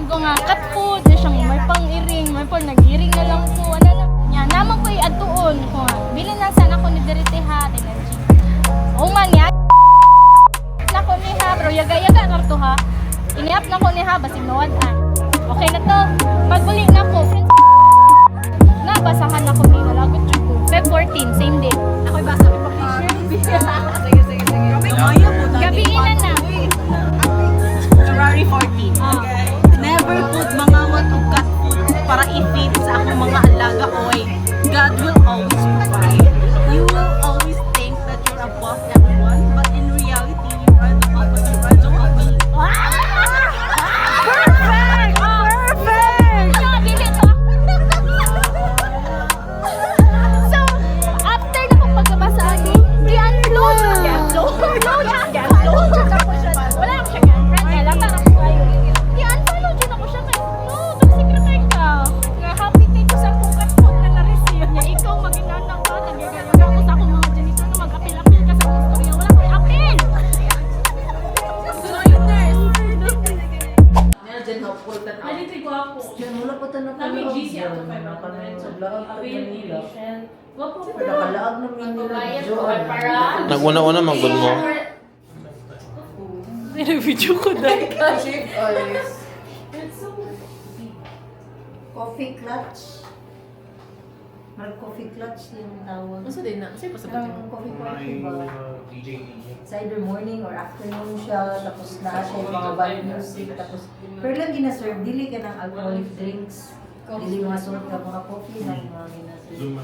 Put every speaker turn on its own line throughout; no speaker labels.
ko nga cat food, na siyang may pang-iring, may pang nag-iring na lang ko, ano na. Nya, naman ko i-atuon ko nga. Bili na sana ko ni Dirite ha, energy. O man ya. Na ko ni ha, bro, yaga-yaga na to ha. Iniap na ko ni ha, basig nawadan. Okay na to. Pagbuli na ko, friends. Nabasahan ako ni Lagot ko. Feb 14, same day. Ako'y basa ko pa picture.
Sige, sige, sige.
Gabiinan na.
February 14. Okay. Never put mga watog cat food para i-feed sa akong mga alaga. Oy, God will always provide. You will always think that you're above everyone, but in reality, you are the opposite version of me.
Perfect! Perfect! Dili to. So, after na kong pagkabasa agi, i-unload na siya. Upload na siya. Upload na ko siya. Wala ako siya girlfriend. Kaya lang tarap ko kayo. I-unfollow din ako siya. Kaya, no, mag-secretary ka. Kaya happy tayo ko sa kukat food na na-receive niya. Ikaw mag-inanang ka. Nagyagayaga ako sa akong mga janitor na mag-apil-apil ka sa gusto niya. Wala ko i-apil.
Alintri ko ako.
Wala pa tanong
Nami GC ako 500. Wapo ko.
Nakalaag naman nila.
Para.
Naguna-una manggod mo.
Video ko dahil.
Coffee clutch. Coffee clutch yung tawag.
Ano din na? Kasi pasabot
Ang coffee clutch ba? It's either morning or afternoon siya, tapos na siya yung mga band music, tapos pero lang ginaserve, dili ka ng alcoholic drinks, dili mga sort ka, mga coffee na yung mga ginaserve.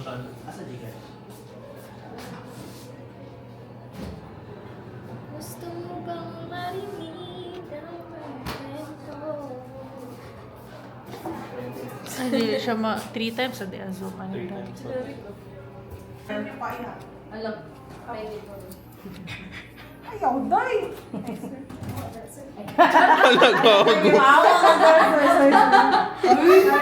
Gusto mo bang marinig ang kwento?
Hindi siya 3 times a day azo pa nila.
Alam, pwede ko.
Ayaw, day!
Nagago.
Ibawa ka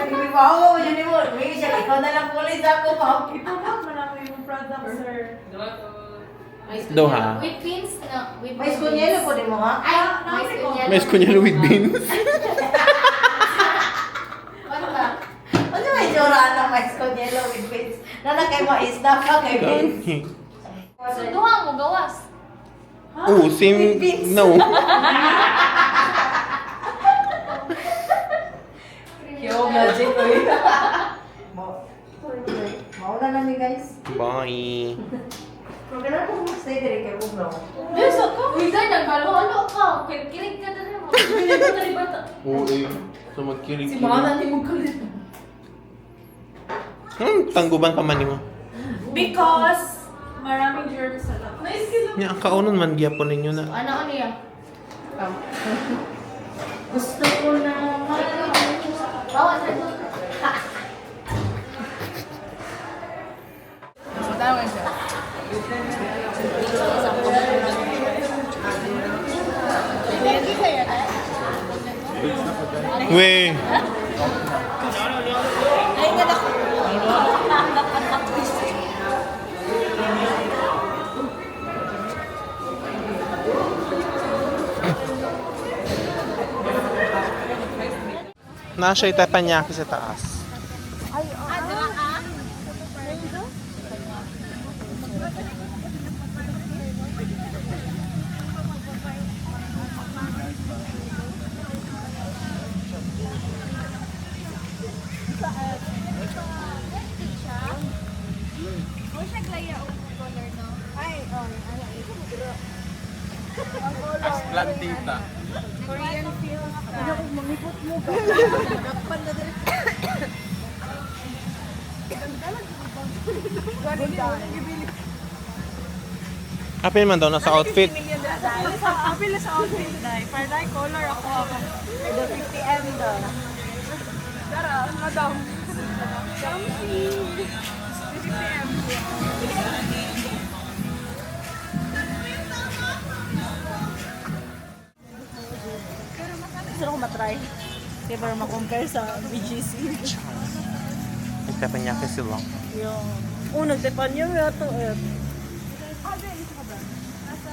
Ibawa mo yun mo. May siya, ikaw na lang ulit ako pa.
Ito ba? Malaki yung product, sir.
Doha.
With beans na. With
May skunyelo po din mo ha?
Ay, mais kunyelo.
May kunyalo with beans.
Ano ba?
Ano may tsuraan ng mais skunyelo with beans? Nana kay mais na pa kay beans.
Sunduhan mo, gawas.
Oh, same. No.
Yung magic ko yun. Mauna na ni guys.
Bye.
Kung gano'n po stay dire kay Bugno.
Yes, ako. Uy, dahil nagkalo-halo ka. Kilig ka na rin mo. Kilig ka na rin bata.
Oo eh. So magkirig.
Si Mana ni mo kulit.
Tangguban ka man mo.
Because maraming germs sa loob. Nice ka lang.
Nya ang kaunon man gyapon ninyo na.
Ano niya?
Gusto ko na
Bawa na ito.
We. Nasa itapanyaki sa taas. Plantita. Apil man daw nasa outfit.
Apil sa outfit dahil. Para dahil color ako. 50M daw. Tara, madam. Kamsi. 50M. Gusto ko matry. Kaya para makompare sa BGC.
Itapanyaki sila.
Yung unang tepan niya ito eh.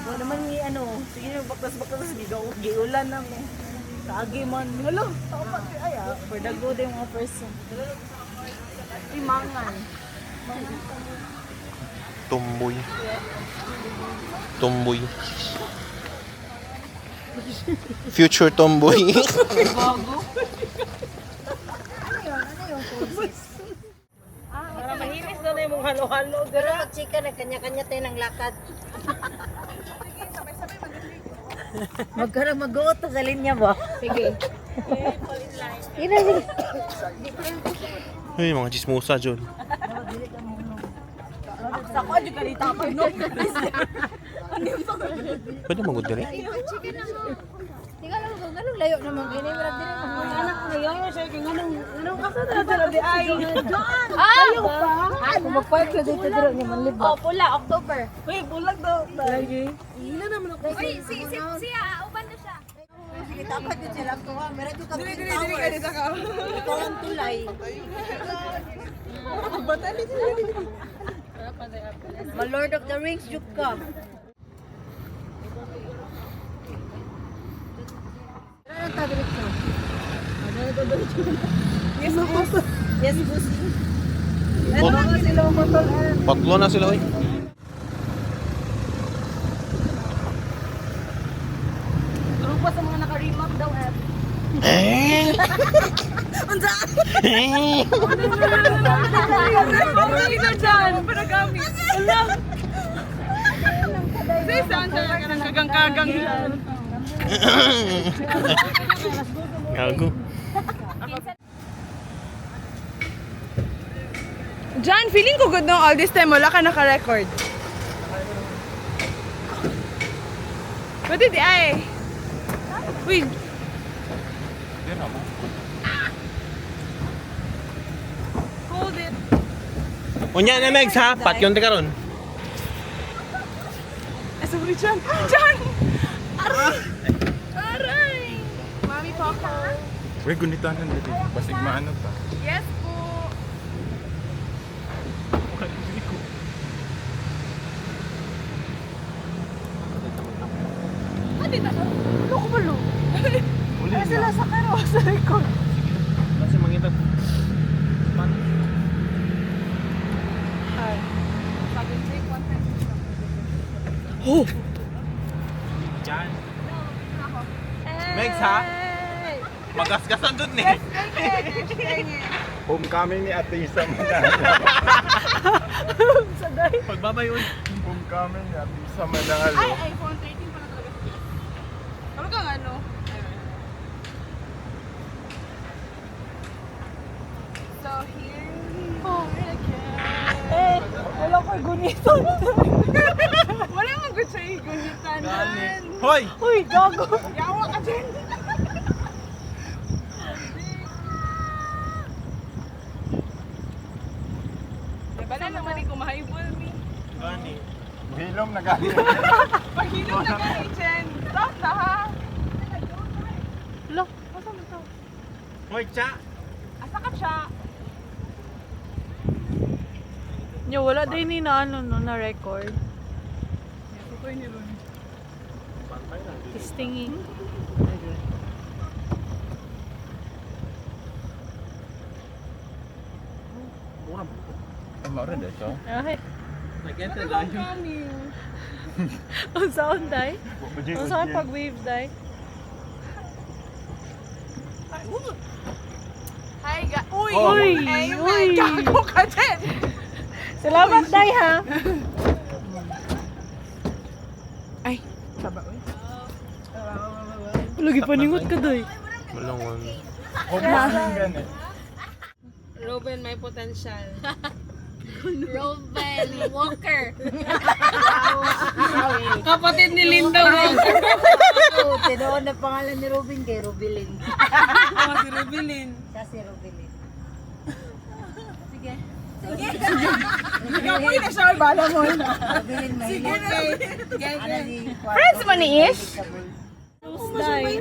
Wala naman ni ano, sige baklas-baklas giulan na mo. Kaagi man. Hello. Ay, for the good yung mga person. Imangan.
Tumboy. Tumboy. Future tomboy.
Para mahilis na na yung halo-halo.
Pero pag chika na kanya-kanya tayo ng lakad. Mag-uot to sa linya ba? Sige. Ina, sige.
Uy, mga chismosa dyan.
Sa ko, adyo ka tapay no.
Pwede magod din eh.
Tingnan lang kung anong layo naman. Ganyan mo lang din naman.
Anak ko na yan. Siya kung anong kasana na talabi ay.
Ayaw
pa.
Kung mag-park ka dito dito niya manlib ba?
Oh, pula, October.
Uy, bulag daw. Lagi. Ina naman ako.
Uy, siya, uban na siya.
Sige, tapat yun sila ko ha. Meron yung
Dili,
kapit
dili, dili ka dito ka.
Ikaw ang tulay.
Bata dito, dili.
Ma Lord of the Rings, juk ka. Ano ang tabirit ko?
Yes, boss.
Yes, boss.
Ano nga sila motor?
Patlo na sila, uy.
Ano pa sa mga naka-remap daw eh.
Eh?
Unsa?
Eh?
Kita dyan. Panagamit. Alam. Say, saan ka ng kagang-kagang yan?
Gago.
John, feeling ko good no all this time wala ka naka-record. Pwede di ay. Uy. Hold it.
Unya na Megs ha, patyon ka ron.
Sorry, John. John! Aray! Aray! Mami, Papa.
Uy, gunitanan dito. Basig maano ta.
Yes po. Hadi na ka. Loko ba lo?
Uli
Ay, sila sa karo sa record.
Kasi mangitap.
Hi. Sabi, take one time.
Oh! Yan. Megs ha? Magasgasan dun eh.
Homecoming ni Ate Isa Manalo.
Pagbabayon.
Homecoming ni Ate Isa Manalo.
Ay, iPhone 13 pala talaga. Ano kang ano? So here we are again. Eh, wala ko gunitan. Wala mo good sa gunitanan.
Hoy!
Uy, gago. Yawa ka dyan. Bala naman ni kumahaybol mi.
Gani.
Hilom na galing.
Paghilom na ka ni Chen. Stop na ha. Lo, asa mo to?
Hoy, cha!
Asa ka siya? Nya wala din ni na ano no na record. Testinging.
Ay, maura na ito.
Ay,
Nag-enter lang yun.
ang sound dai. Ang sound pag wave dai. Hi, uy!
Oh.
Uy! Uy! Gago ka din! Salamat, Day, ha? Ay, saba, uy. Lagi paningot ka, Day.
Malungon.
Homecoming ganit.
Ruben, may potential.
Roven Walker.
Kapatid ni Linda Walker.
Oo, tinoon na pangalan ni Robin kay Rubilin.
Ako si Rubilin.
Siya si Rubilin.
Uy, na siya, bala mo.
Rubilin may ano ni
Friends mo ni Ish?
Day.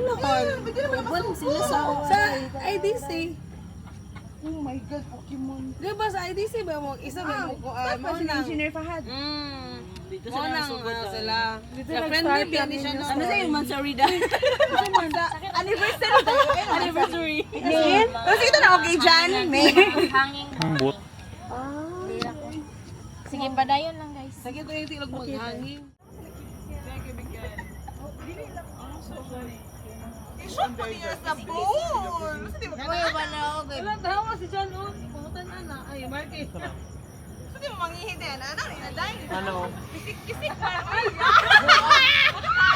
Ubon sila sa
IDC. Oh my God, Pokemon. Di ba sa IDC ba mo isa ba mo ko mo na engineer Fahad. Dito sila nasugod sila.
Dito
Sa friendly
nag-start
biya
kami
ni siya
ng
no.
story.
Ano sa yung Mansarida? Anniversary tayo. Anniversary. Kasi ito na okay dyan. May.
Hanging.
Ang boot.
Sige, padayon lang guys.
Sige ko yung tilog maghangin. Isyon pa niya sa bowl. Kuya ba na ako? Wala, tawa si John. Pumunta na na. Ay, Marky. Di mo mangihit yan. Ano? Inaday?
Ano?
Kisik-kisik pa. Ay!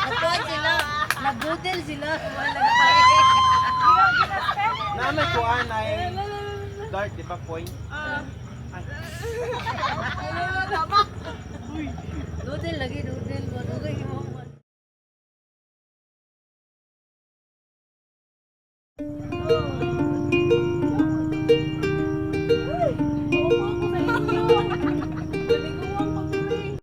Nagkuhan sila. Nag-hotel sila.
Naamay kuan ay dart, di ba, point?
Hotel lagi, hotel. Okay, mo.